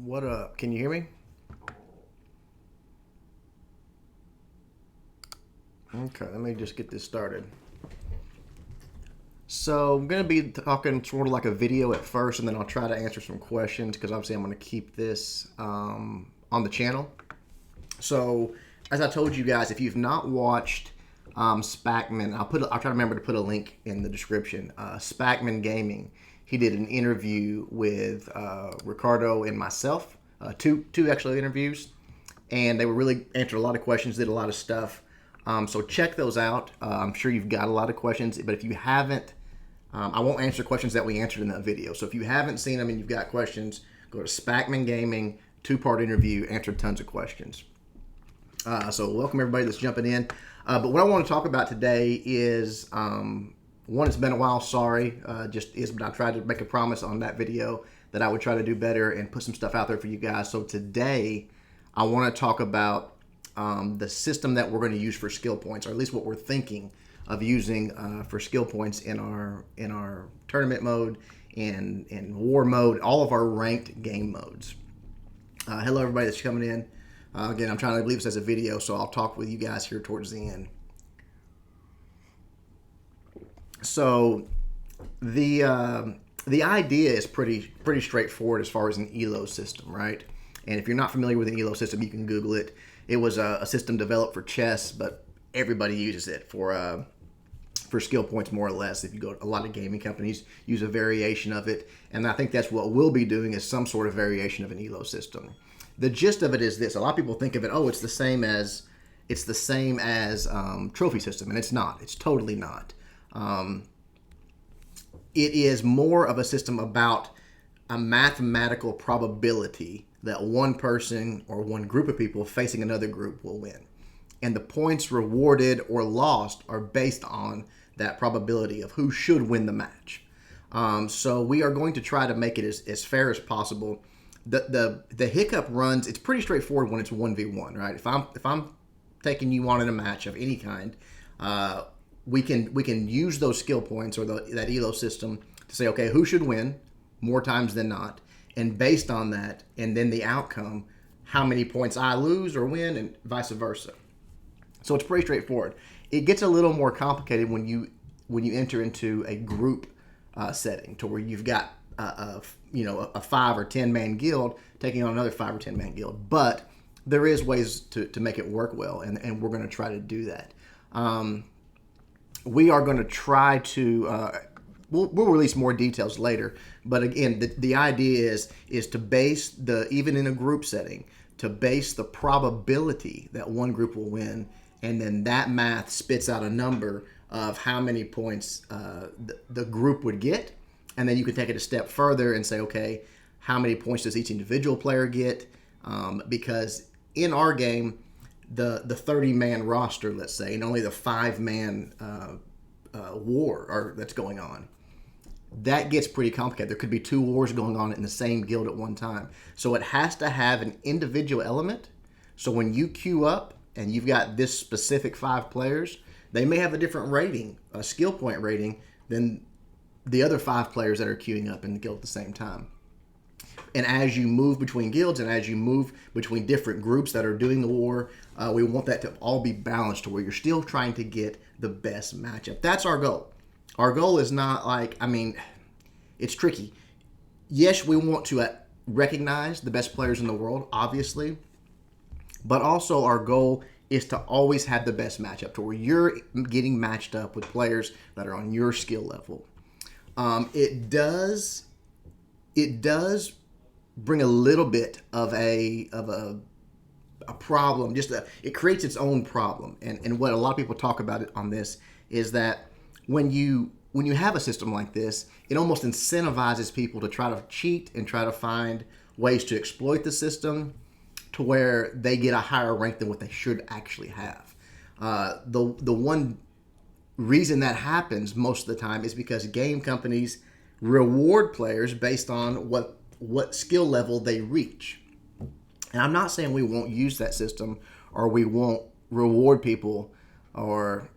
What up? Can you hear me? Okay, let me just get this started. So I'm going to be talking sort of like a video at first, and then I'll try to answer some questions because obviously I'm going to keep this on the channel. So as I told you guys, if you've not watched Spackman, I'll try to remember to put a link in the description. Spackman Gaming. He did an interview with Ricardo and myself, two actually interviews, and they were really answered a lot of questions, did a lot of stuff. So check those out. I'm sure you've got a lot of questions, but if you haven't, I won't answer questions that we answered in that video. So if you haven't seen them and you've got questions, go to Spackman Gaming, two-part interview, answered tons of questions. So welcome everybody that's jumping in. But what I want to talk about today is, one, it's been a while, sorry, but I tried to make a promise on that video that I would try to do better and put some stuff out there for you guys. So today, I want to talk about the system that we're going to use for skill points, or at least what we're thinking of using for skill points in our tournament mode, in war mode, all of our ranked game modes. Hello everybody that's coming in. Again, I'm trying to leave this as a video, so I'll talk with you guys here towards the end. So the idea is pretty straightforward as far as an ELO system, right? And if you're not familiar with an ELO system, you can Google it. It was a system developed for chess, but everybody uses it for skill points, more or less. If you go to a lot of gaming companies, use a variation of it, and I think that's what we'll be doing, is some sort of variation of an ELO system. The gist of it is this: a lot of people think of it, it's the same as trophy system, and it's not. It's totally not. It is more of a system about a mathematical probability that one person or one group of people facing another group will win. And the points rewarded or lost are based on that probability of who should win the match. So we are going to try to make it as fair as possible. The hiccup runs, it's pretty straightforward when it's 1v1, right? If I'm taking you on in a match of any kind, we can use those skill points or that ELO system to say, okay, who should win more times than not? And based on that, and then the outcome, how many points I lose or win, and vice versa. So it's pretty straightforward. It gets a little more complicated when you enter into a group setting, to where you've got a 5 or 10 man guild taking on another 5 or 10 man guild. But there is ways to make it work well, and we're going to try to do that. We are going to try to. We'll release more details later, but again, the idea is to base even in a group setting, to base the probability that one group will win, and then that math spits out a number of how many points the group would get, and then you can take it a step further and say, okay, how many points does each individual player get? Because in our game, the 30-man roster, let's say, and only the 5-man war that's going on, that gets pretty complicated. There could be 2 wars going on in the same guild at one time. So it has to have an individual element. So when you queue up and you've got this specific 5 players, they may have a different rating, a skill point rating, than the other 5 players that are queuing up in the guild at the same time. And as you move between guilds and as you move between different groups that are doing the war, we want that to all be balanced to where you're still trying to get the best matchup. That's our goal. Our goal is not it's tricky. Yes, we want to recognize the best players in the world, obviously, but also our goal is to always have the best matchup, to where you're getting matched up with players that are on your skill level. It does bring a little bit of a problem. It creates its own problem, and what a lot of people talk about it on this is that when you have a system like this, it almost incentivizes people to try to cheat and try to find ways to exploit the system to where they get a higher rank than what they should actually have. The one reason that happens most of the time is because game companies reward players based on what skill level they reach. And I'm not saying we won't use that system or we won't reward people or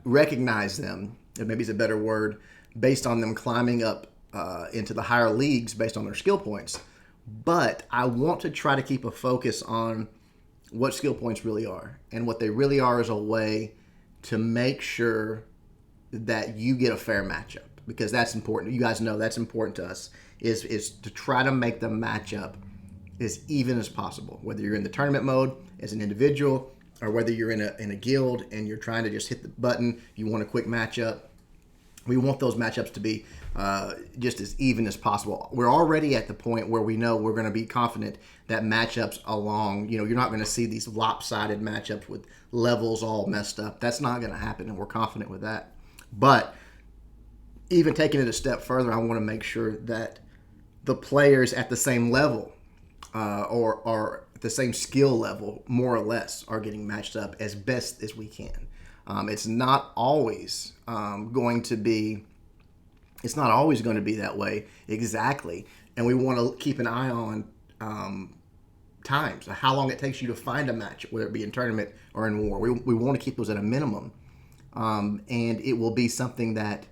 recognize them, and maybe it's a better word, based on them climbing up into the higher leagues based on their skill points. But I want to try to keep a focus on what skill points really are. And what they really are is a way to make sure that you get a fair matchup, because that's important. You guys know that's important to us, is to try to make the matchup as even as possible, whether you're in the tournament mode as an individual or whether you're in a guild and you're trying to just hit the button, you want a quick matchup. We want those matchups to be just as even as possible. We're already at the point where we know we're going to be confident that matchups along, you're not going to see these lopsided matchups with levels all messed up. That's not going to happen, and we're confident with that. But even taking it a step further, I want to make sure that the players at the same level or at the same skill level, more or less, are getting matched up as best as we can. It's not always going to be that way exactly, and we want to keep an eye on times, how long it takes you to find a match, whether it be in tournament or in war. We want to keep those at a minimum, and it will be something that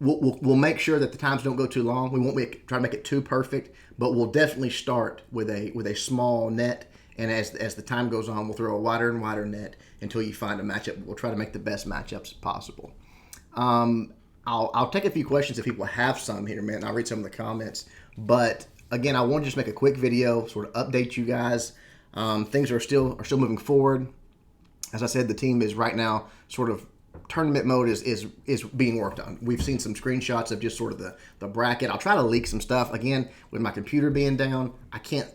we'll make sure that the times don't go too long. We won't try to make it too perfect, but we'll definitely start with a small net. And as the time goes on, we'll throw a wider and wider net until you find a matchup. We'll try to make the best matchups possible. I'll take a few questions if people have some here, man. I'll read some of the comments. But again, I want to just make a quick video, sort of update you guys. Things are still moving forward. As I said, the team is right now sort of tournament mode is being worked on. We've seen some screenshots of just sort of the bracket. I'll try to leak some stuff. Again, with my computer being down, I can't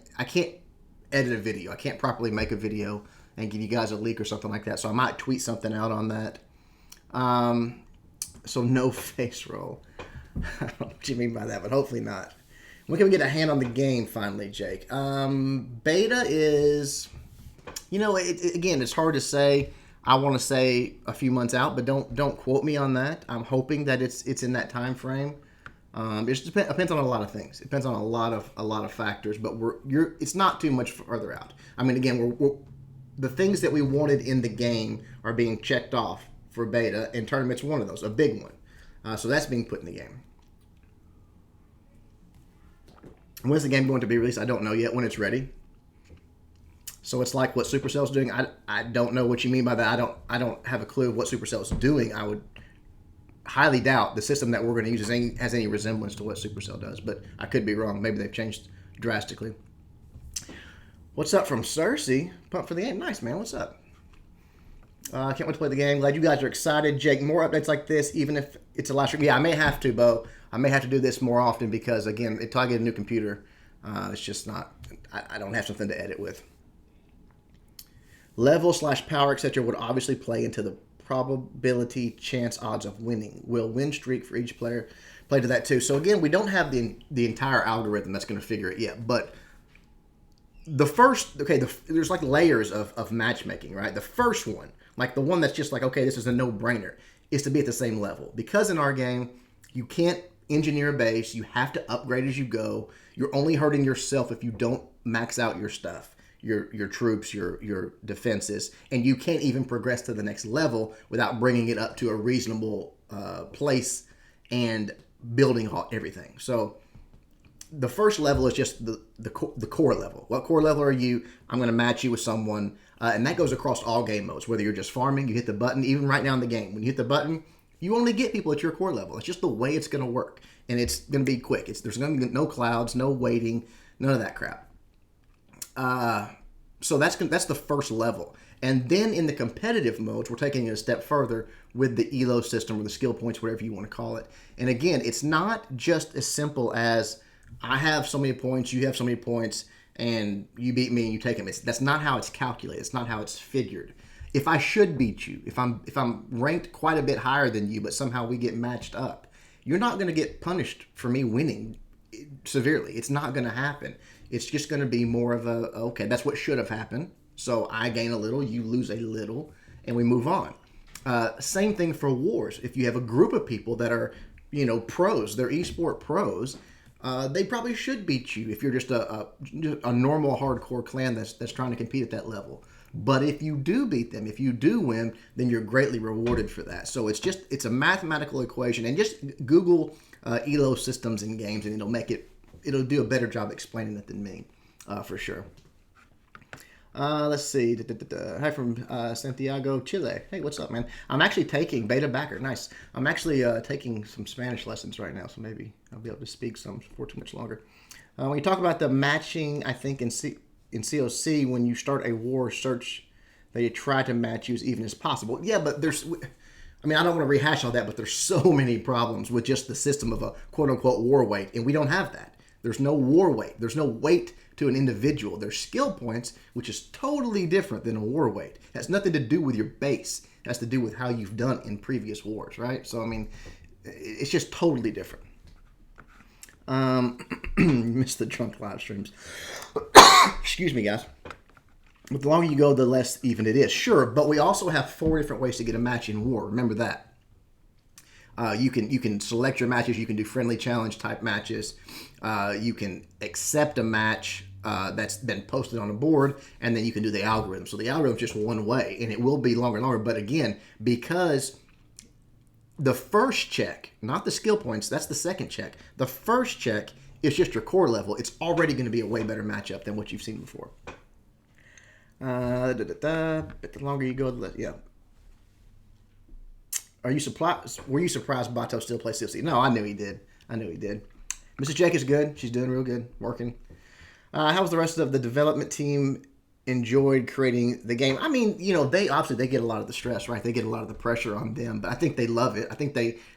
edit a video. I can't properly make a video and give you guys a leak or something like that. So I might tweet something out on that. So no face roll. I don't know what you mean by that, but hopefully not. When can we get a hand on the game finally, Jake? Beta is, again, it's hard to say. I want to say a few months out, but don't quote me on that. I'm hoping that it's in that time frame. It just depends on a lot of things. It depends on a lot of factors, but it's not too much further out. I mean, again, the things that we wanted in the game are being checked off for beta, and tournament's one of those, a big one. So that's being put in the game. When's the game going to be released? I don't know yet. When it's ready. So it's like what Supercell's doing. I don't know what you mean by that. I don't have a clue what Supercell's doing. I would highly doubt the system that we're going to use has any resemblance to what Supercell does, but I could be wrong. Maybe they've changed drastically. What's up from Cersei? Pumped for the game. Nice, man. What's up? Can't wait to play the game. Glad you guys are excited. Jake, more updates like this, even if it's a live stream. Yeah, I may have to, Bo. I may have to do this more often because, again, until I get a new computer, it's just not, I don't have something to edit with. Level/power, etc. would obviously play into the probability chance odds of winning. Will win streak for each player play to that too? So again, we don't have the entire algorithm that's going to figure it yet. But the first, there's like layers of matchmaking, right? The first one, like the one that's just like, okay, this is a no-brainer, is to be at the same level. Because in our game, you can't engineer a base. You have to upgrade as you go. You're only hurting yourself if you don't max out your stuff. Your troops, your defenses, and you can't even progress to the next level without bringing it up to a reasonable place and building everything. So the first level is just the core level. What core level are you? I'm going to match you with someone, and that goes across all game modes. Whether you're just farming, you hit the button. Even right now in the game, when you hit the button, you only get people at your core level. It's just the way it's going to work, and it's going to be quick. There's going to be no clouds, no waiting, none of that crap. So that's the first level. And then in the competitive modes, we're taking it a step further with the ELO system or the skill points, whatever you want to call it. And again, it's not just as simple as I have so many points, you have so many points, and you beat me and you take them. That's not how it's calculated. It's not how it's figured. If I should beat you, if I'm ranked quite a bit higher than you, but somehow we get matched up, you're not going to get punished for me winning severely. It's not going to happen. It's just going to be more of a, okay, that's what should have happened. So I gain a little, you lose a little, and we move on. Same thing for wars. If you have a group of people that are, pros, they're esport pros, they probably should beat you if you're just a normal hardcore clan that's trying to compete at that level. But if you do beat them, if you do win, then you're greatly rewarded for that. So it's a mathematical equation. And just Google ELO systems in games, and it'll make it it'll do a better job explaining it than me, for sure. Let's see. Hi from Santiago, Chile. Hey, what's up, man? I'm actually taking beta backer. Nice. I'm actually taking some Spanish lessons right now, so maybe I'll be able to speak some for too much longer. When you talk about the matching, I think in COC, when you start a war search, they try to match you as even as possible. Yeah, but there's, I mean, I don't want to rehash all that, but there's so many problems with just the system of a quote unquote war weight, and we don't have that. There's no war weight. There's no weight to an individual. There's skill points, which is totally different than a war weight. It has nothing to do with your base. It has to do with how you've done in previous wars, right? So, I mean, it's just totally different. Missed the drunk live streams. Excuse me, guys. But the longer you go, the less even it is. Sure, but we also have 4 different ways to get a match in war. Remember that. You can select your matches. You can do friendly challenge type matches. You can accept a match that's been posted on a board, and then you can do the algorithm. So the algorithm is just one way, and it will be longer and longer. But again, because the first check, not the skill points, that's the second check. The first check is just your core level. It's already going to be a way better matchup than what you've seen before. But the longer you go, the less, yeah. Were you surprised Bato still plays CFC? No, I knew he did. Mrs. Jake is good. She's doing real good, working. How was the rest of the development team enjoyed creating the game? I mean, you know, they get a lot of the stress, right? They get a lot of the pressure on them, but I think they love it. I think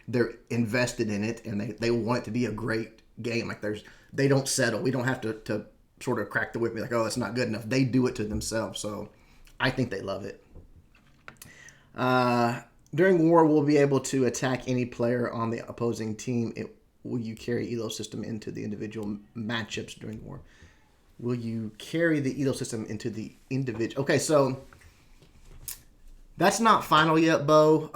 they're invested in it, and they want it to be a great game. Like they don't settle. We don't have to sort of crack the whip and be like, oh, that's not good enough. They do it to themselves, so I think they love it. During war, we'll be able to attack any player on the opposing team. Will you carry ELO system into the individual matchups during war? Will you carry the ELO system into the individual? Okay, so that's not final yet, Bo.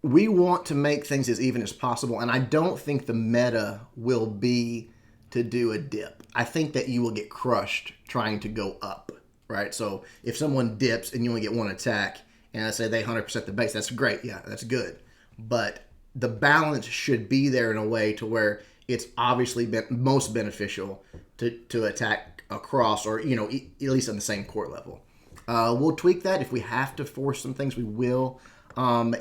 We want to make things as even as possible, and I don't think the meta will be to do a dip. I think that you will get crushed trying to go up, right? So if someone dips and you only get one attack, and I say they 100% the base, that's great. Yeah, that's good. But the balance should be there in a way to where it's obviously most beneficial to attack across, or, you know, at least on the same core level. We'll tweak that. If we have to force some things, we will.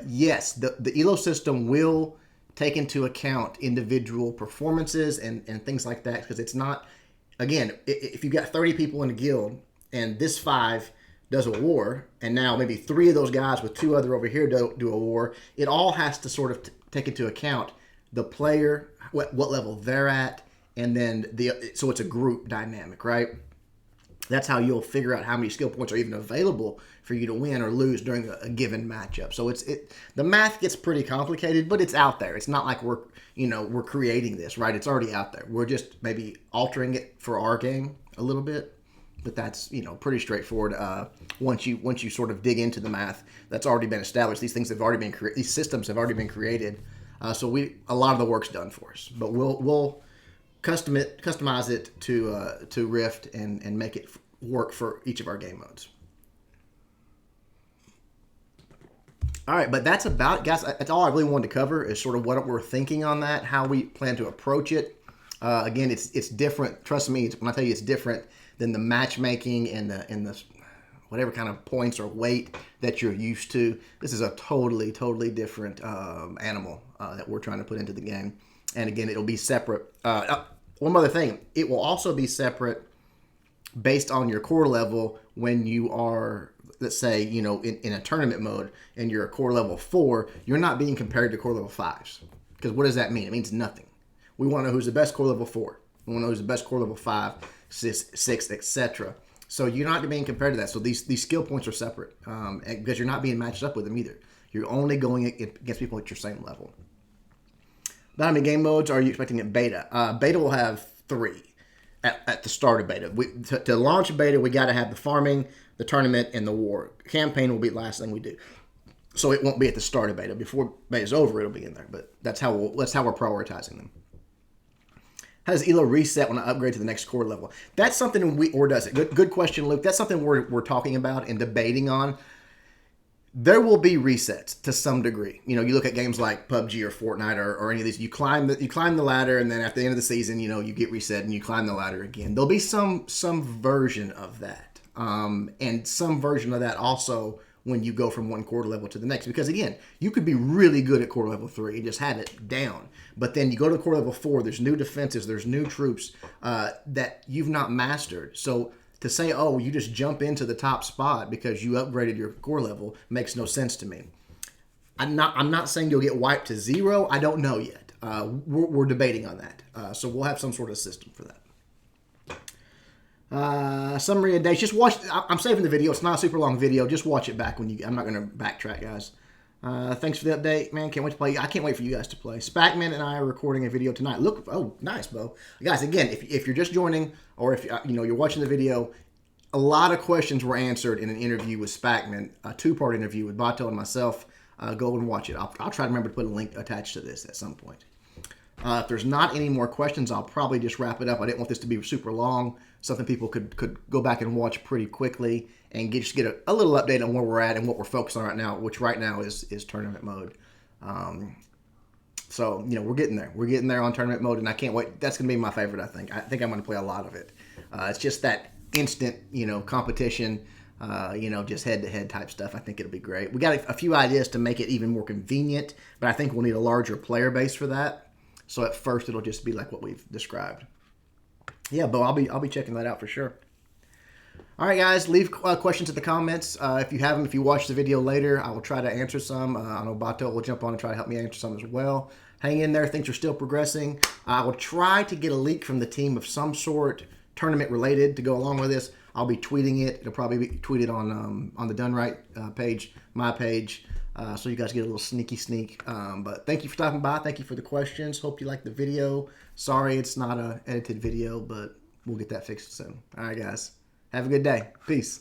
Yes, the ELO system will take into account individual performances and things like that, because it's not, again, if you've got 30 people in a guild and this 5 does a war, and now maybe 3 of those guys with 2 other over here do a war, it all has to sort of take into account the player, what level they're at, and then so it's a group dynamic, right? That's how you'll figure out how many skill points are even available for you to win or lose during a given matchup. So the math gets pretty complicated, but it's out there. It's not like we're creating this, right? It's already out there. We're just maybe altering it for our game a little bit, but that's, you know, pretty straightforward. Once you sort of dig into the math, that's already been established. These things have already been these systems have already been created. So a lot of the work's done for us, but we'll customize it to Rift and make it work for each of our game modes. All right, but that's about it, guys. That's all I really wanted to cover is sort of what we're thinking on that, how we plan to approach it. Again, it's different. Trust me, when I tell you it's different than the matchmaking and the whatever kind of points or weight that you're used to. This is a totally different animal that we're trying to put into the game. And again, it'll be separate. One other thing, it will also be separate based on your core level when you are, let's say, you know, in a tournament mode and you're a core level 4, you're not being compared to core level 5s. Because what does that mean? It means nothing. We want to know who's the best core level 4. We want to know who's the best core level 5, 6, etc. So you're not being compared to that. So these skill points are separate because you're not being matched up with them either. You're only going against people at your same level. How many game modes are you expecting at beta? Beta will have 3 at the start of beta. To launch beta, we got to have the farming, the tournament, and the war. Campaign will be the last thing we do. So it won't be at the start of beta. Before beta's over, it'll be in there. But that's how we're prioritizing them. How does ELO reset when I upgrade to the next core level? That's something or does it? Good question, Luke. That's something we're talking about and debating on. There will be resets to some degree. You know, you look at games like PUBG or Fortnite or any of these. You climb the ladder, and then at the end of the season, you know, you get reset and you climb the ladder again. There'll be some version of that, and some version of that also when you go from one quarter level to the next. Because again, you could be really good at quarter level 3 and just have it down, but then you go to quarter level 4. There's new defenses, there's new troops that you've not mastered. So to say, oh, you just jump into the top spot because you upgraded your core level makes no sense to me. I'm not saying you'll get wiped to 0. I don't know yet. We're debating on that. So we'll have some sort of system for that. Summary of days. Just watch. I'm saving the video. It's not a super long video. Just watch it back when you. I'm not going to backtrack, guys. Thanks for the update, man. Can't wait to play. I can't wait for you guys to play. Spackman and I are recording a video tonight. Look, oh, nice, Bo. Guys, again, if you're just joining, or if you're watching the video, a lot of questions were answered in an interview with Spackman, a 2-part interview with Bato and myself. Go and watch it. I'll try to remember to put a link attached to this at some point. If there's not any more questions, I'll probably just wrap it up. I didn't want this to be super long. Something people could go back and watch pretty quickly and just get a little update on where we're at and what we're focused on right now, which right now is tournament mode. So, we're getting there. We're getting there on tournament mode, and I can't wait. That's going to be my favorite, I think. I think I'm going to play a lot of it. It's just that instant, competition, just head-to-head type stuff. I think it'll be great. We got a few ideas to make it even more convenient, but I think we'll need a larger player base for that. So at first, it'll just be like what we've described. Yeah, Bo, I'll be checking that out for sure. All right, guys, leave questions in the comments. If you have them, if you watch the video later, I will try to answer some. I know Bato will jump on and try to help me answer some as well. Hang in there. Things are still progressing. I will try to get a leak from the team of some sort, tournament related, to go along with this. I'll be tweeting it. It'll probably be tweeted on the Done Right page, my page, so you guys get a little sneak. But thank you for stopping by. Thank you for the questions. Hope you liked the video. Sorry it's not an edited video, but we'll get that fixed soon. All right, guys. Have a good day. Peace.